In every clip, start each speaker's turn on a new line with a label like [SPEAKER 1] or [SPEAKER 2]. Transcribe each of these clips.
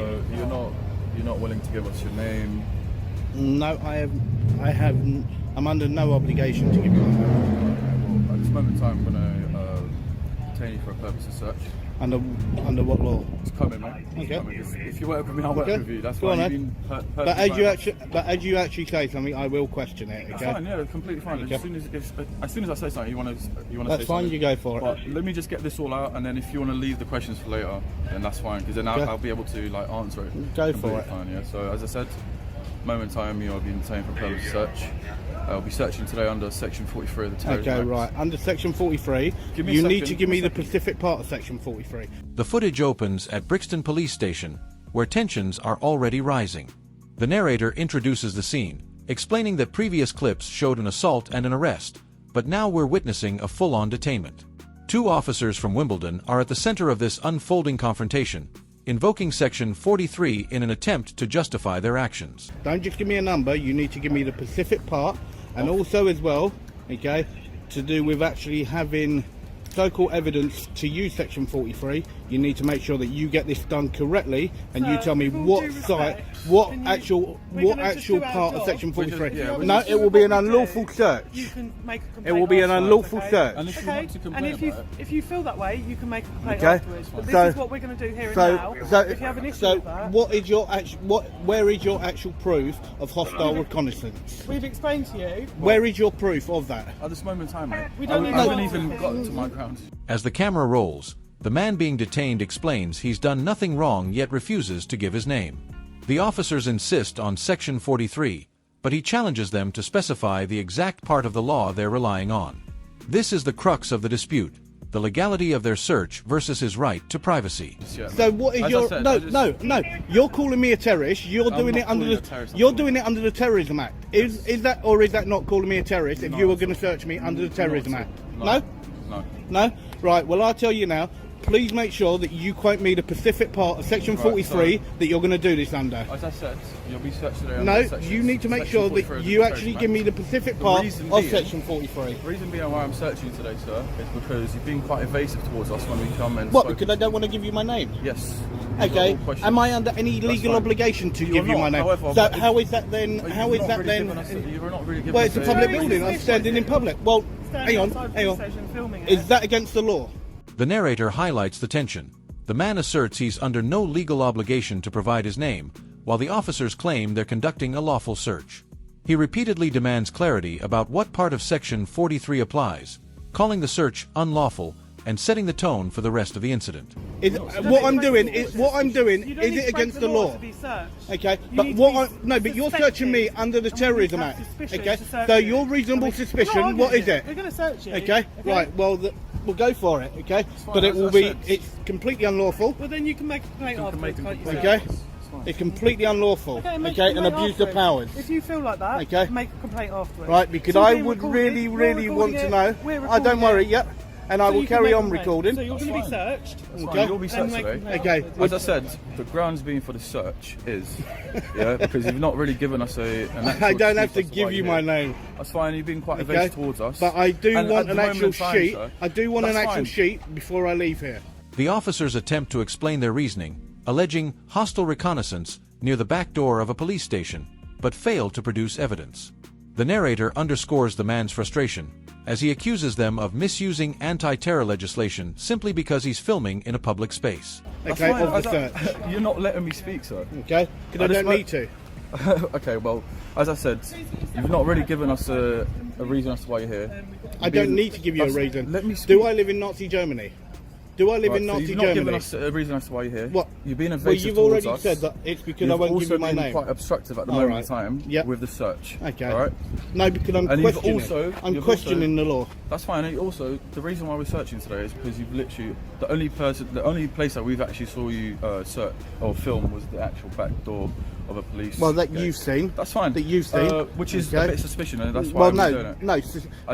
[SPEAKER 1] So you're not willing to give us your name?
[SPEAKER 2] No, I'm under no obligation to give you my name.
[SPEAKER 1] Okay, well, at this moment in time, I'm going to detain you for a purpose of search.
[SPEAKER 2] Under what law?
[SPEAKER 1] Just come in, mate.
[SPEAKER 2] Okay.
[SPEAKER 1] Come in. If you work with me, I'll work with you. That's
[SPEAKER 2] Go
[SPEAKER 1] fine.
[SPEAKER 2] on,
[SPEAKER 1] You've been
[SPEAKER 2] but as you actually say something, I will question it. Okay.
[SPEAKER 1] That's fine. Yeah, completely fine.
[SPEAKER 2] Okay.
[SPEAKER 1] As soon as I say something, you want to
[SPEAKER 2] That's
[SPEAKER 1] say
[SPEAKER 2] fine.
[SPEAKER 1] something.
[SPEAKER 2] You go for it.
[SPEAKER 1] But let me just get this all out, and then if you want to leave the questions for later, then that's fine. Because then I'll be able to answer it.
[SPEAKER 2] Go for
[SPEAKER 1] Completely
[SPEAKER 2] it.
[SPEAKER 1] Fine. Yeah. So as I said, moment in time, you are being detained for purpose of search. I'll be searching today under Section 43 of the Terrorism Act.
[SPEAKER 2] Okay, right. Under Section 43, you need to give me the specific part of Section 43.
[SPEAKER 3] The footage opens at Brixton Police Station, where tensions are already rising. The narrator introduces the scene, explaining that previous clips showed an assault and an arrest, but now we're witnessing a full-on detainment. Two officers from Wimbledon are at the center of this unfolding confrontation, invoking Section 43 in an attempt to justify their actions.
[SPEAKER 2] Don't just give me a number, you need to give me the specific part, and also as well, okay, to do with actually having so-called evidence to use Section 43, you need to make sure that you get this done correctly, and you tell me what site, what actual part of Section 43. No, it will be an unlawful search.
[SPEAKER 4] You can make a complaint.
[SPEAKER 2] It will be an unlawful search.
[SPEAKER 1] And if you want to complain
[SPEAKER 4] if you feel that way, you can make a complaint
[SPEAKER 2] Okay.
[SPEAKER 4] afterwards. But this is what we're going to do here and now. If you have an issue with that,
[SPEAKER 2] where is your actual proof of hostile reconnaissance?
[SPEAKER 4] we've explained to you.
[SPEAKER 2] Where is your proof of that?
[SPEAKER 1] At this moment in time, mate,
[SPEAKER 4] We don't
[SPEAKER 1] I
[SPEAKER 4] know
[SPEAKER 1] haven't
[SPEAKER 4] what-
[SPEAKER 1] even gotten to my ground.
[SPEAKER 3] As the camera rolls, the man being detained explains he's done nothing wrong yet refuses to give his name. The officers insist on Section 43, but he challenges them to specify the exact part of the law they're relying on. This is the crux of the dispute, the legality of their search versus his right to privacy.
[SPEAKER 2] So what is your no? You're calling me a terrorist. You're doing it under the Terrorism Act. Is that or is that not calling me a terrorist? If you were going to search me under the Terrorism Act, no. Right. Well, I'll tell you now. Please make sure that you quote me the specific part of Section 43 that you're going to do this under.
[SPEAKER 1] As I said, you'll be searched today.
[SPEAKER 2] No, you need to make sure that you actually give me the specific part of Section 43.
[SPEAKER 1] The reason being why I'm searching you today, sir, is because you've been quite evasive towards us when we come and...
[SPEAKER 2] What, because I don't want to give you my name?
[SPEAKER 1] Yes.
[SPEAKER 2] Okay. Am I under any legal obligation to give you my name?
[SPEAKER 1] However,
[SPEAKER 2] so how is that then? How is that then?
[SPEAKER 1] You're not really giving
[SPEAKER 2] Well,
[SPEAKER 1] us
[SPEAKER 2] it's a public building. I'm standing in public. Well, hang on. Is that against the law?
[SPEAKER 3] The narrator highlights the tension. The man asserts he's under no legal obligation to provide his name, while the officers claim they're conducting a lawful search. He repeatedly demands clarity about what part of Section 43 applies, calling the search unlawful and setting the tone for the rest of the incident.
[SPEAKER 2] What I'm doing is it against the law? Okay, but you're searching me under the Terrorism Act. Okay, so your reasonable suspicion, what is it?
[SPEAKER 4] We're going to search you.
[SPEAKER 2] Okay, right. Well, we'll go for it. Okay, but it will it's completely unlawful.
[SPEAKER 4] Well, then you can make a complaint afterwards, can't you, sir?
[SPEAKER 2] Okay, it's completely unlawful. Okay, and abuse of powers.
[SPEAKER 4] If you feel like that,
[SPEAKER 2] okay,
[SPEAKER 4] make a complaint afterwards.
[SPEAKER 2] Right, because I would really want to know. Don't worry. Yep. And I will carry on recording.
[SPEAKER 4] So you're going to be searched.
[SPEAKER 2] Okay.
[SPEAKER 1] You'll be searched today.
[SPEAKER 2] Okay.
[SPEAKER 1] As I said, the grounds being for the search is, because you've not really given us an actual...
[SPEAKER 2] I don't have to give you my name.
[SPEAKER 1] That's fine. You've been quite evasive towards us.
[SPEAKER 2] But I do want an actual sheet. I do want an actual sheet before I leave here.
[SPEAKER 3] The officers attempt to explain their reasoning, alleging hostile reconnaissance near the back door of a police station, but fail to produce evidence. The narrator underscores the man's frustration, as he accuses them of misusing anti-terror legislation simply because he's filming in a public space.
[SPEAKER 2] Okay, of the search.
[SPEAKER 1] You're not letting me speak, sir.
[SPEAKER 2] Okay, because I don't need to.
[SPEAKER 1] Okay, well, as I said, you've not really given us a reason as to why you're here.
[SPEAKER 2] I don't need to give you a reason.
[SPEAKER 1] Let me speak.
[SPEAKER 2] Do I live in Nazi Germany? Do I live in Nazi
[SPEAKER 1] Germany? You've not given us a reason as to why you're here.
[SPEAKER 2] What?
[SPEAKER 1] You've been evasive
[SPEAKER 2] Well, you've
[SPEAKER 1] towards
[SPEAKER 2] already
[SPEAKER 1] us.
[SPEAKER 2] said that it's because I won't give you my name.
[SPEAKER 1] You've also been quite obstructive at the moment in time with the search.
[SPEAKER 2] Okay.
[SPEAKER 1] All right?
[SPEAKER 2] No, because I'm questioning the law.
[SPEAKER 1] That's fine. And also, the reason why we're searching today is because you've literally the only place that we've actually saw you search or film was the actual back door of a police.
[SPEAKER 2] Well, that you've seen.
[SPEAKER 1] That's fine.
[SPEAKER 2] That you've seen,
[SPEAKER 1] which is a bit suspicious, and that's why I'm doing it.
[SPEAKER 2] No.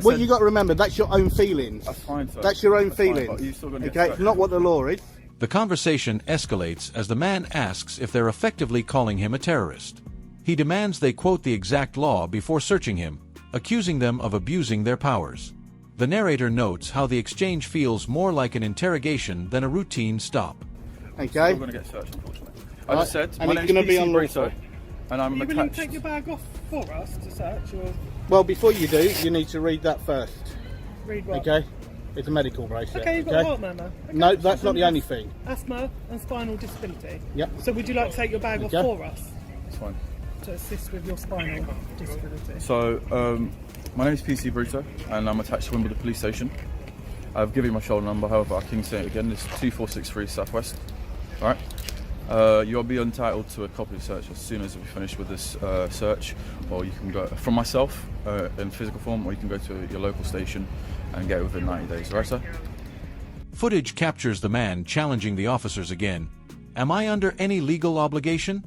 [SPEAKER 2] What you got to remember, that's your own feelings.
[SPEAKER 1] That's fine, sir.
[SPEAKER 2] That's your own
[SPEAKER 1] That's fine,
[SPEAKER 2] feelings.
[SPEAKER 1] but you're still gonna get
[SPEAKER 2] Okay,
[SPEAKER 1] searched.
[SPEAKER 2] it's not what the law is.
[SPEAKER 3] The conversation escalates as the man asks if they're effectively calling him a terrorist. He demands they quote the exact law before searching him, accusing them of abusing their powers. The narrator notes how the exchange feels more like an interrogation than a routine stop.
[SPEAKER 2] Okay.
[SPEAKER 1] We're going to get searched, unfortunately. I just said,
[SPEAKER 2] and
[SPEAKER 1] my
[SPEAKER 2] it's
[SPEAKER 1] name's
[SPEAKER 2] going to be
[SPEAKER 1] PC
[SPEAKER 2] unlawful.
[SPEAKER 1] Brito, and I'm
[SPEAKER 4] Are you willing to
[SPEAKER 1] attached.
[SPEAKER 4] take your bag off for us to search, or
[SPEAKER 2] Well, before you do, you need to read that first.
[SPEAKER 4] read what?
[SPEAKER 2] Okay? It's a medical bracelet.
[SPEAKER 4] Okay, you've got a heart murmur. Okay,
[SPEAKER 2] No, that's not the only thing.
[SPEAKER 4] Asthma and spinal disability.
[SPEAKER 2] Yep.
[SPEAKER 4] So would you like to take your bag off
[SPEAKER 2] Okay.
[SPEAKER 4] for us
[SPEAKER 1] It's fine.
[SPEAKER 4] to assist with your spinal disability?
[SPEAKER 1] So, my name is PC Brito, and I'm attached to Wimbledon Police Station. I've given you my shoulder number, however, I can say it again. It's 2463 Southwest. All right. You'll be entitled to a copy of the search as soon as we finish with this search, or you can go from myself in physical form, or you can go to your local station and get it within 90 days. All right, sir?
[SPEAKER 3] Footage captures the man challenging the officers again. Am I under any legal obligation?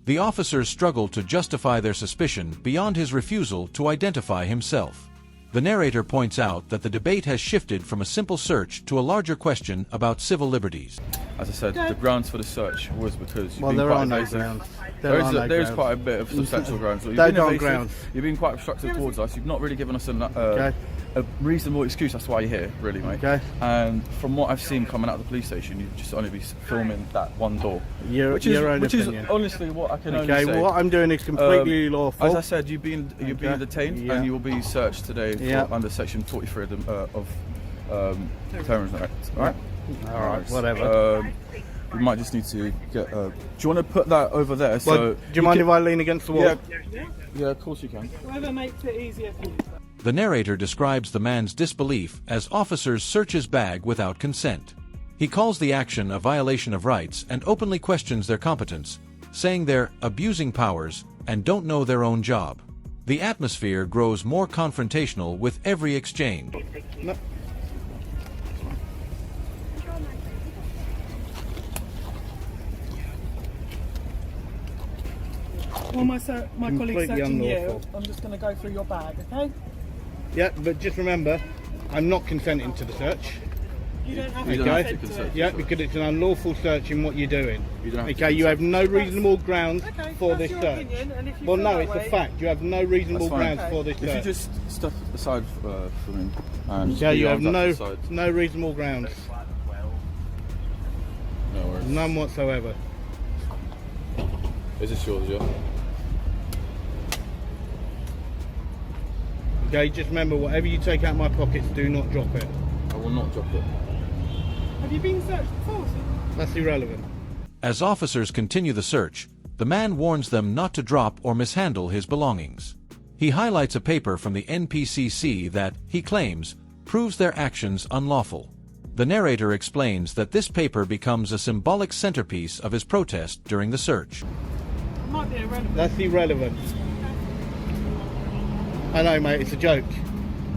[SPEAKER 3] The officers struggle to justify their suspicion beyond his refusal to identify himself. The narrator points out that the debate has shifted from a simple search to a larger question about civil liberties.
[SPEAKER 1] As I said, the grounds for the search was because
[SPEAKER 2] Well,
[SPEAKER 1] you've been
[SPEAKER 2] there
[SPEAKER 1] quite
[SPEAKER 2] are no
[SPEAKER 1] evasive.
[SPEAKER 2] grounds.
[SPEAKER 1] There
[SPEAKER 2] are no
[SPEAKER 1] is
[SPEAKER 2] grounds.
[SPEAKER 1] quite a bit of substantial grounds. You've
[SPEAKER 2] There
[SPEAKER 1] been
[SPEAKER 2] are
[SPEAKER 1] evasive,
[SPEAKER 2] grounds.
[SPEAKER 1] You've been quite obstructive towards us. You've not really given us
[SPEAKER 2] Okay.
[SPEAKER 1] a reasonable excuse as to why you're here, really, mate.
[SPEAKER 2] Okay.
[SPEAKER 1] And from what I've seen coming out of the police station, you've just only been filming that one door.
[SPEAKER 2] Your
[SPEAKER 1] which is
[SPEAKER 2] opinion.
[SPEAKER 1] honestly what I can only
[SPEAKER 2] Okay,
[SPEAKER 1] say.
[SPEAKER 2] well, what I'm doing is completely lawful.
[SPEAKER 1] As I said, you've been detained
[SPEAKER 2] Yeah.
[SPEAKER 1] and you will be searched today
[SPEAKER 2] Yeah.
[SPEAKER 1] under Section 43 of Terrorism Act. All right.
[SPEAKER 2] All right, whatever.
[SPEAKER 1] We might just need to get. Do you want to put that over there?
[SPEAKER 2] Well, do you mind if I lean against the wall?
[SPEAKER 1] Yeah, of course you can.
[SPEAKER 4] Whatever makes it easier for you.
[SPEAKER 3] The narrator describes the man's disbelief as officers search his bag without consent. He calls the action a violation of rights and openly questions their competence, saying they're abusing powers and don't know their own job. The atmosphere grows more confrontational with every exchange.
[SPEAKER 2] No.
[SPEAKER 4] While my colleague's
[SPEAKER 2] Completely
[SPEAKER 4] searching you,
[SPEAKER 2] unlawful.
[SPEAKER 4] I'm just going to go through your bag, okay?
[SPEAKER 2] Yeah, but just remember, I'm not consenting to the search.
[SPEAKER 4] You don't have
[SPEAKER 1] You
[SPEAKER 4] to
[SPEAKER 1] don't have to
[SPEAKER 4] consent to
[SPEAKER 1] consent.
[SPEAKER 4] it.
[SPEAKER 2] Yeah, because it's an unlawful search in what you're doing.
[SPEAKER 1] You don't have to
[SPEAKER 2] Okay, you have no reasonable grounds
[SPEAKER 4] Okay,
[SPEAKER 2] for
[SPEAKER 4] that's
[SPEAKER 2] this
[SPEAKER 4] your
[SPEAKER 2] search.
[SPEAKER 4] opinion, and if you
[SPEAKER 2] Well,
[SPEAKER 4] feel
[SPEAKER 2] no,
[SPEAKER 4] that
[SPEAKER 2] it's
[SPEAKER 4] way-
[SPEAKER 2] a fact. You have no reasonable
[SPEAKER 1] That's fine.
[SPEAKER 2] grounds for this
[SPEAKER 1] If you
[SPEAKER 2] search.
[SPEAKER 1] just step aside for me. And
[SPEAKER 2] Okay, you
[SPEAKER 1] your
[SPEAKER 2] have
[SPEAKER 1] arms up
[SPEAKER 2] no
[SPEAKER 1] to the side.
[SPEAKER 2] no reasonable grounds,
[SPEAKER 1] No worries.
[SPEAKER 2] none whatsoever.
[SPEAKER 1] Is this yours, yeah?
[SPEAKER 2] Okay, just remember, whatever you take out of my pockets, do not drop it.
[SPEAKER 1] I will not drop it.
[SPEAKER 4] Have you been searched before, sir?
[SPEAKER 2] That's irrelevant.
[SPEAKER 3] As officers continue the search, the man warns them not to drop or mishandle his belongings. He highlights a paper from the NPCC that, he claims, proves their actions unlawful. The narrator explains that this paper becomes a symbolic centerpiece of his protest during the search.
[SPEAKER 4] It might be irrelevant.
[SPEAKER 2] That's irrelevant. I know, mate, it's a joke.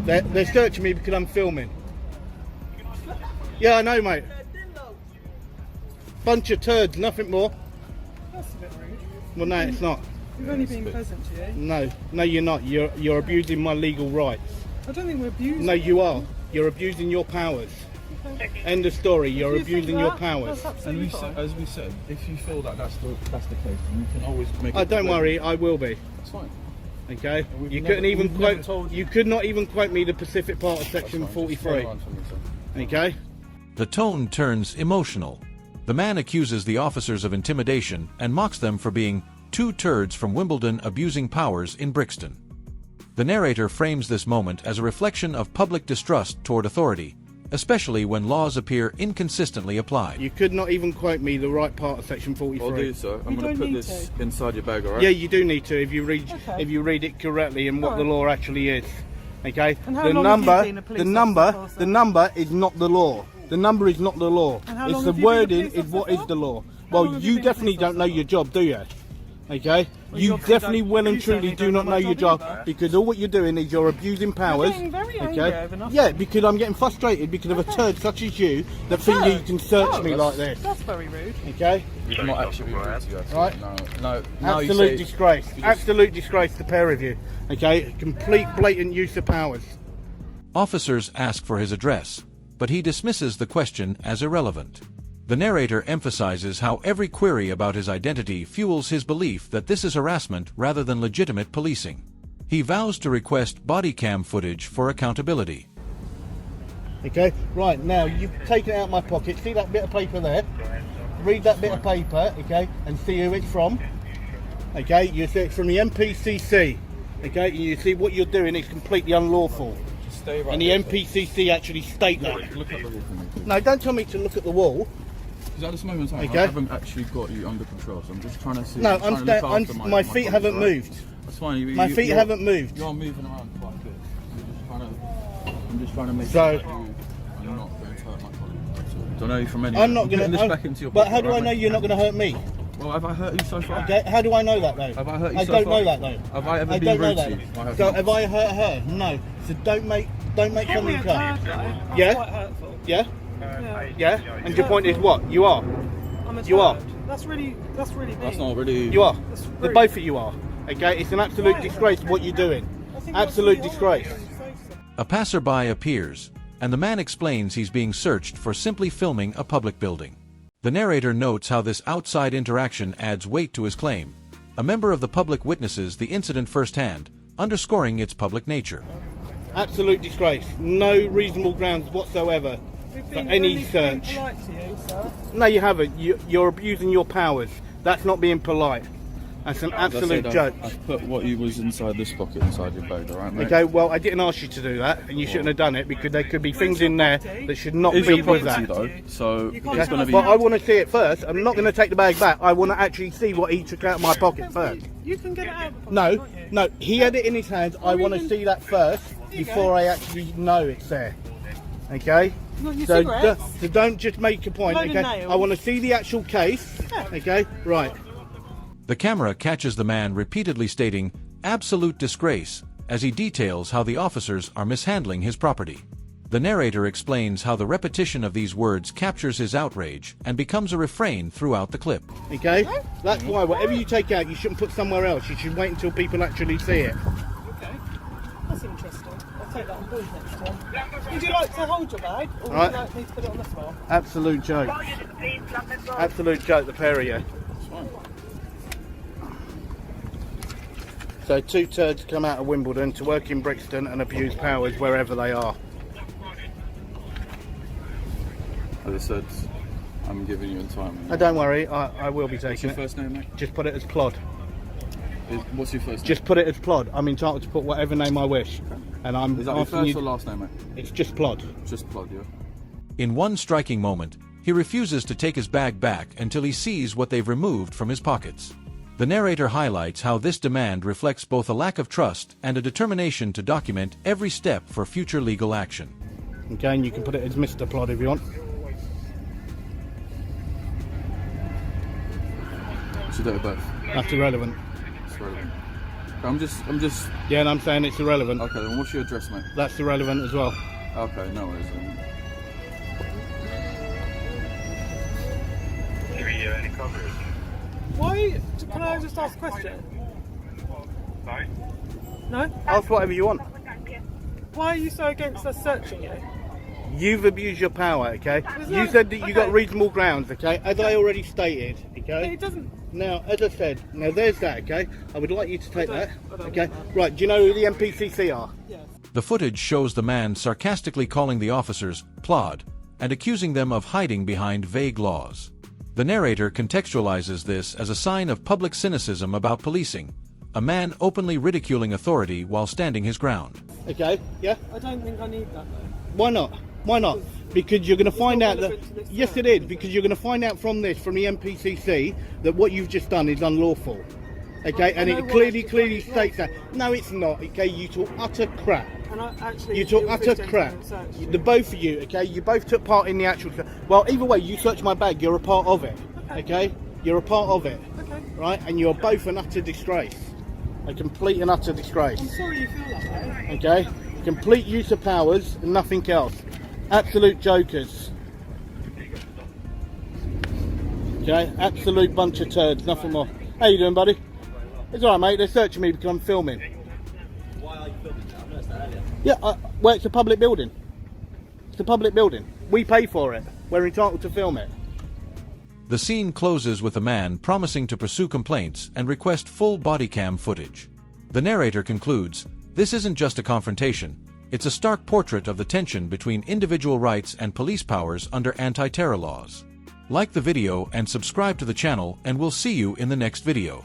[SPEAKER 2] They're searching me because I'm filming. Yeah, I know, mate. Bunch of turds, nothing more.
[SPEAKER 4] That's a bit rude.
[SPEAKER 2] Well, no, it's not.
[SPEAKER 4] We've only been pleasant to you.
[SPEAKER 2] No, you're not. You're abusing my legal rights.
[SPEAKER 4] I don't think we're abusing.
[SPEAKER 2] No, you are. You're abusing your powers. End of story. You're
[SPEAKER 4] If you think
[SPEAKER 2] abusing your
[SPEAKER 4] that,
[SPEAKER 2] powers.
[SPEAKER 4] That's
[SPEAKER 1] And
[SPEAKER 4] absolutely fine.
[SPEAKER 1] as we said, if you feel that that's the case, then you can always make.
[SPEAKER 2] Oh, don't worry, I will be.
[SPEAKER 1] It's fine.
[SPEAKER 2] Okay.
[SPEAKER 1] We've
[SPEAKER 2] You
[SPEAKER 1] never-
[SPEAKER 2] couldn't even
[SPEAKER 1] we've never
[SPEAKER 2] quote.
[SPEAKER 1] told you.
[SPEAKER 2] You could not even quote me the specific part of section
[SPEAKER 1] That's fine. Just throw
[SPEAKER 2] 43.
[SPEAKER 1] it on for me, sir.
[SPEAKER 2] Okay.
[SPEAKER 3] The tone turns emotional. The man accuses the officers of intimidation and mocks them for being two turds from Wimbledon abusing powers in Brixton. The narrator frames this moment as a reflection of public distrust toward authority, especially when laws appear inconsistently applied.
[SPEAKER 2] You could not even quote me the right part of section 43.
[SPEAKER 1] I'll do, sir. I'm
[SPEAKER 4] You
[SPEAKER 1] going to
[SPEAKER 4] don't
[SPEAKER 1] put
[SPEAKER 4] need
[SPEAKER 1] this
[SPEAKER 4] to.
[SPEAKER 1] inside your bag, alright?
[SPEAKER 2] Yeah, you do need to if you read
[SPEAKER 4] Okay.
[SPEAKER 2] if you read it correctly and what the
[SPEAKER 4] Alright.
[SPEAKER 2] law actually is. Okay.
[SPEAKER 4] And how
[SPEAKER 2] The
[SPEAKER 4] long have you
[SPEAKER 2] number,
[SPEAKER 4] been a police
[SPEAKER 2] the number,
[SPEAKER 4] officer for,
[SPEAKER 2] the
[SPEAKER 4] sir?
[SPEAKER 2] number is not the law. The number is not the law.
[SPEAKER 4] And how
[SPEAKER 2] It's
[SPEAKER 4] long
[SPEAKER 2] the
[SPEAKER 4] have you been a
[SPEAKER 2] wording
[SPEAKER 4] police
[SPEAKER 2] is what
[SPEAKER 4] officer
[SPEAKER 2] is the
[SPEAKER 4] for?
[SPEAKER 2] law.
[SPEAKER 4] How long
[SPEAKER 2] Well,
[SPEAKER 4] have you
[SPEAKER 2] you
[SPEAKER 4] been a
[SPEAKER 2] definitely
[SPEAKER 4] police
[SPEAKER 2] don't know
[SPEAKER 4] officer
[SPEAKER 2] your job, do you? Okay.
[SPEAKER 4] Well, you
[SPEAKER 2] You
[SPEAKER 4] obviously
[SPEAKER 2] definitely
[SPEAKER 4] don't-
[SPEAKER 2] well and
[SPEAKER 4] you
[SPEAKER 2] truly
[SPEAKER 4] certainly
[SPEAKER 2] do
[SPEAKER 4] don't
[SPEAKER 2] not
[SPEAKER 4] know
[SPEAKER 2] know
[SPEAKER 4] my
[SPEAKER 2] your
[SPEAKER 4] job
[SPEAKER 2] job
[SPEAKER 4] either.
[SPEAKER 2] because all what you're doing is you're abusing powers.
[SPEAKER 4] getting very angry over nothing.
[SPEAKER 2] Yeah, because I'm getting frustrated because of a turd such as you that think you can search me like this.
[SPEAKER 4] That's very rude.
[SPEAKER 2] Okay.
[SPEAKER 1] You've not actually been rude to you, actually.
[SPEAKER 2] Right.
[SPEAKER 1] No. Now you
[SPEAKER 2] Absolute
[SPEAKER 1] say
[SPEAKER 2] disgrace.
[SPEAKER 1] you just-
[SPEAKER 2] Absolute disgrace, the pair of you. Okay, complete blatant use of powers.
[SPEAKER 3] Officers ask for his address, but he dismisses the question as irrelevant. The narrator emphasizes how every query about his identity fuels his belief that this is harassment rather than legitimate policing. He vows to request body cam footage for accountability.
[SPEAKER 2] Okay, right now you've taken it out of my pocket. See that bit of paper there? read that bit of paper, okay, and see who it's from. Okay, you see it's from the MPCC. Okay, and you see what you're doing is completely unlawful.
[SPEAKER 1] Just stay right
[SPEAKER 2] And the
[SPEAKER 1] there,
[SPEAKER 2] MPCC actually state that.
[SPEAKER 1] Look at the wall for me, please.
[SPEAKER 2] No, don't tell me to look at the wall.
[SPEAKER 1] Because at this moment in time,
[SPEAKER 2] Okay.
[SPEAKER 1] I haven't actually got you under control, so I'm just trying to see.
[SPEAKER 2] No,
[SPEAKER 1] I'm trying to look after
[SPEAKER 2] my feet
[SPEAKER 1] colleagues,
[SPEAKER 2] haven't
[SPEAKER 1] right?
[SPEAKER 2] moved.
[SPEAKER 1] That's fine.
[SPEAKER 2] My feet haven't moved.
[SPEAKER 1] You're moving around quite good. I'm just trying to make
[SPEAKER 2] So-
[SPEAKER 1] sure that I'm not going to hurt my colleagues. Don't know you from any.
[SPEAKER 2] I'm not
[SPEAKER 1] Putting
[SPEAKER 2] going
[SPEAKER 1] this
[SPEAKER 2] to.
[SPEAKER 1] back into your
[SPEAKER 2] But
[SPEAKER 1] pocket,
[SPEAKER 2] how do I
[SPEAKER 1] right,
[SPEAKER 2] know
[SPEAKER 1] mate?
[SPEAKER 2] you're not going to hurt me?
[SPEAKER 1] Well, have I hurt you so far?
[SPEAKER 2] Okay, how do I know that though?
[SPEAKER 1] Have I hurt you
[SPEAKER 2] I
[SPEAKER 1] so
[SPEAKER 2] don't
[SPEAKER 1] far?
[SPEAKER 2] know that though.
[SPEAKER 1] Have I ever
[SPEAKER 2] I
[SPEAKER 1] been
[SPEAKER 2] don't know
[SPEAKER 1] rude
[SPEAKER 2] that.
[SPEAKER 1] to you? I have
[SPEAKER 2] So
[SPEAKER 1] not.
[SPEAKER 2] have I hurt her? No. So don't make
[SPEAKER 4] Call me
[SPEAKER 2] something
[SPEAKER 4] a
[SPEAKER 2] up.
[SPEAKER 4] turd, though. That's
[SPEAKER 2] Yeah?
[SPEAKER 4] quite hurtful.
[SPEAKER 2] Yeah?
[SPEAKER 4] Yeah.
[SPEAKER 2] Yeah? And your point is what? You are.
[SPEAKER 4] I'm a
[SPEAKER 2] You are.
[SPEAKER 4] turd. That's really mean.
[SPEAKER 1] That's not really.
[SPEAKER 2] You are.
[SPEAKER 4] That's
[SPEAKER 2] The
[SPEAKER 4] rude.
[SPEAKER 2] both of you are. Okay? It's an absolute
[SPEAKER 4] Right.
[SPEAKER 2] disgrace what you're doing.
[SPEAKER 4] I think that's
[SPEAKER 2] Absolute
[SPEAKER 4] really
[SPEAKER 2] disgrace.
[SPEAKER 4] horrible when you say so.
[SPEAKER 3] A passerby appears, and the man explains he's being searched for simply filming a public building. The narrator notes how this outside interaction adds weight to his claim. A member of the public witnesses the incident firsthand, underscoring its public nature.
[SPEAKER 2] Absolute disgrace. No reasonable grounds whatsoever
[SPEAKER 4] We've
[SPEAKER 2] for
[SPEAKER 4] been
[SPEAKER 2] any
[SPEAKER 4] really
[SPEAKER 2] search.
[SPEAKER 4] polite to you, sir.
[SPEAKER 2] No, you haven't. You're abusing your powers. That's not being polite. That's an absolute joke.
[SPEAKER 1] I've put what you was inside this pocket inside your bag, alright, mate?
[SPEAKER 2] Okay, well, I didn't ask you to do that, and you shouldn't have done it because there could be things in there that should not
[SPEAKER 1] It's
[SPEAKER 2] be
[SPEAKER 1] your
[SPEAKER 2] with
[SPEAKER 1] property
[SPEAKER 2] that.
[SPEAKER 1] though, so
[SPEAKER 4] You can't
[SPEAKER 1] it's going to be.
[SPEAKER 2] But I want to see it first. I'm not going to take the bag back. I want to actually see what he took out of my pocket first.
[SPEAKER 4] You can get it out of the pocket,
[SPEAKER 2] No,
[SPEAKER 4] can't you?
[SPEAKER 2] no, he had it in his hands. I want to
[SPEAKER 4] even-
[SPEAKER 2] see that first
[SPEAKER 4] There you
[SPEAKER 2] before
[SPEAKER 4] go.
[SPEAKER 2] I actually know it's there. Okay?
[SPEAKER 4] Not your
[SPEAKER 2] So,
[SPEAKER 4] cigarettes.
[SPEAKER 2] so don't just make a point.
[SPEAKER 4] Load of
[SPEAKER 2] Okay?
[SPEAKER 4] nails.
[SPEAKER 2] I want to see the actual case.
[SPEAKER 4] Yeah.
[SPEAKER 2] Okay? Right.
[SPEAKER 3] The camera catches the man repeatedly stating, "absolute disgrace," as he details how the officers are mishandling his property. The narrator explains how the repetition of these words captures his outrage and becomes a refrain throughout the clip.
[SPEAKER 2] Okay? That's why whatever you take out, you shouldn't put somewhere else. You should wait until people actually see it.
[SPEAKER 4] Okay. That's interesting. I'll take that on board next time. Would you like to hold your bag, or
[SPEAKER 2] Right.
[SPEAKER 4] would you like me to put it on the floor?
[SPEAKER 2] Absolute joke. Absolute joke, the pair of you. So two turds come out of Wimbledon to work in Brixton and abuse powers wherever they are.
[SPEAKER 1] As I said, I'm giving you time.
[SPEAKER 2] Oh, don't worry, I will be
[SPEAKER 1] What's
[SPEAKER 2] taking
[SPEAKER 1] your
[SPEAKER 2] it.
[SPEAKER 1] first name, mate?
[SPEAKER 2] Just put it as plod.
[SPEAKER 1] What's your first name?
[SPEAKER 2] Just put it as plod. I'm entitled to put whatever name I wish. And I'm
[SPEAKER 1] Is that your
[SPEAKER 2] asking
[SPEAKER 1] first
[SPEAKER 2] you.
[SPEAKER 1] or last name, mate?
[SPEAKER 2] It's just plod.
[SPEAKER 1] Just plug, yeah.
[SPEAKER 3] In one striking moment, he refuses to take his bag back until he sees what they've removed from his pockets. The narrator highlights how this demand reflects both a lack of trust and a determination to document every step for future legal action.
[SPEAKER 2] Okay, and you can put it as Mr. Plod if you want.
[SPEAKER 1] What's your date of birth?
[SPEAKER 2] That's irrelevant.
[SPEAKER 1] It's relevant. I'm just.
[SPEAKER 2] Yeah, and I'm saying it's irrelevant.
[SPEAKER 1] Okay, then what's your address, mate?
[SPEAKER 2] That's irrelevant as well.
[SPEAKER 1] Okay, no worries.
[SPEAKER 5] Any coverage?
[SPEAKER 4] Why? Can I just ask a question?
[SPEAKER 5] Sorry?
[SPEAKER 4] No?
[SPEAKER 2] Ask whatever you want.
[SPEAKER 4] Why are you so against us searching you?
[SPEAKER 2] You've abused your power, okay?
[SPEAKER 4] There's
[SPEAKER 2] You
[SPEAKER 4] no-
[SPEAKER 2] said that you got
[SPEAKER 4] okay.
[SPEAKER 2] reasonable grounds, okay? As I already stated, okay?
[SPEAKER 4] It doesn't.
[SPEAKER 2] Now, as I said, now there's that, okay? I would like you to take that,
[SPEAKER 4] I don't
[SPEAKER 2] okay?
[SPEAKER 4] want that.
[SPEAKER 2] Right, do you know who the MPCC are?
[SPEAKER 4] Yes.
[SPEAKER 3] The footage shows the man sarcastically calling the officers plod and accusing them of hiding behind vague laws. The narrator contextualizes this as a sign of public cynicism about policing, a man openly ridiculing authority while standing his ground.
[SPEAKER 2] Okay, yeah?
[SPEAKER 4] I don't think I need that though.
[SPEAKER 2] Why not? Why not? Because you're going to find
[SPEAKER 4] not
[SPEAKER 2] out that...
[SPEAKER 4] relevant to this
[SPEAKER 2] Yes,
[SPEAKER 4] search,
[SPEAKER 2] it is,
[SPEAKER 4] is
[SPEAKER 2] because
[SPEAKER 4] it?
[SPEAKER 2] you're going to find out from this, from the MPCC, that what you've just done is unlawful. Okay,
[SPEAKER 4] I
[SPEAKER 2] and
[SPEAKER 4] know
[SPEAKER 2] it
[SPEAKER 4] what
[SPEAKER 2] clearly,
[SPEAKER 4] I've
[SPEAKER 2] clearly
[SPEAKER 4] done is
[SPEAKER 2] states that. No, it's not, okay? You talk utter crap.
[SPEAKER 4] And I actually.
[SPEAKER 2] You talk
[SPEAKER 4] it was
[SPEAKER 2] utter
[SPEAKER 4] this
[SPEAKER 2] crap.
[SPEAKER 4] gentleman who searched
[SPEAKER 2] The both of you, okay? You both took part in the actual... Well, either way, you searched my bag, you're a part of it, okay? You're a part of it,
[SPEAKER 4] Okay.
[SPEAKER 2] right? And you're both an utter disgrace. A complete and utter disgrace,
[SPEAKER 4] I'm sorry you feel that way.
[SPEAKER 2] okay? Complete use of powers and nothing else. Absolute jokers. Okay? Absolute bunch of turds, nothing more. How you doing, buddy? It's alright, mate. They're searching me because I'm filming.
[SPEAKER 6] Why are you filming that? I've noticed that earlier.
[SPEAKER 2] Yeah, well, it's a public building. It's a public building. We pay for it. We're entitled to film it.
[SPEAKER 3] The scene closes with a man promising to pursue complaints and request full body cam footage. The narrator concludes, "This isn't just a confrontation, it's a stark portrait of the tension between individual rights and police powers under anti-terror laws." Like the video and subscribe to the channel, and we'll see you in the next video.